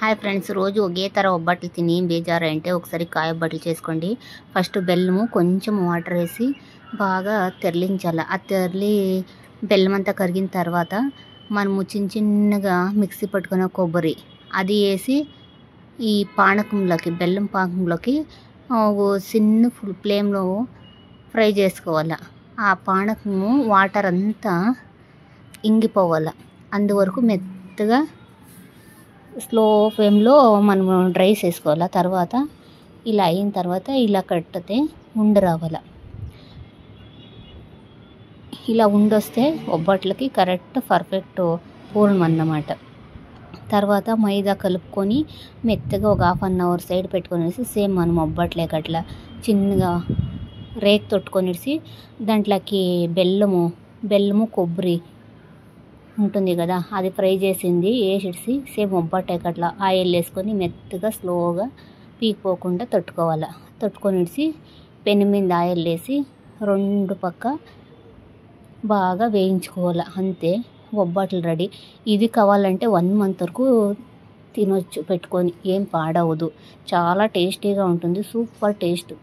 Hi friends, రోజు ఒకే తర ఒబ్బట్లు తిని బేజారంటే ఒకసారి కాయ ఒబ్బట్లు చేసుకోండి. ఫస్ట్ బెల్లము కొంచెం వాటర్ వేసి బాగా తెరలించాలి. ఆ తెరలి బెల్లం అంతా కరిగిన తర్వాత మనము చిన్నగా మిక్సీ పట్టుకున్న కొబ్బరి అది వేసి ఈ పానకంలోకి బెల్లం పాకంలోకి చిన్న ఫుల్ ఫ్లేమ్లో ఫ్రై చేసుకోవాలి. ఆ పానకము వాటర్ అంతా ఇంగిపోవాలి. అందువరకు మెత్తగా స్లో ఫ్లేమ్లో మనము డ్రై చేసుకోవాలి. తర్వాత ఇలా అయిన తర్వాత ఇలా కట్టితే ఉండ రావాలి. ఇలా ఉండొస్తే ఒబ్బట్లకి కరెక్ట్ పర్ఫెక్ట్ పూర్ణం అన్నమాట. తర్వాత మైదా కలుపుకొని మెత్తగా ఒక ½ అన్ అవర్ సైడ్ పెట్టుకొనేసి సేమ్ మనం ఒబ్బట్లేక అట్లా చిన్నగా రేక్ తొట్టుకొనేసి దాంట్లోకి బెల్లము కొబ్బరి ఉంటుంది కదా, అది ఫ్రై చేసింది వేసేసి సేమ్ ఒబ్బట్టాక అట్లా ఆయిల్ వేసుకొని మెత్తగా స్లోగా పీకిపోకుండా తట్టుకొనేసి పెను మీద ఆయిల్ వేసి రెండు పక్క బాగా వేయించుకోవాలి. అంతే, ఒబ్బట్లు రెడీ. ఇది కావాలంటే 1 month వరకు తినొచ్చు పెట్టుకొని, ఏం పాడవదు. చాలా టేస్టీగా ఉంటుంది, సూపర్ టేస్ట్.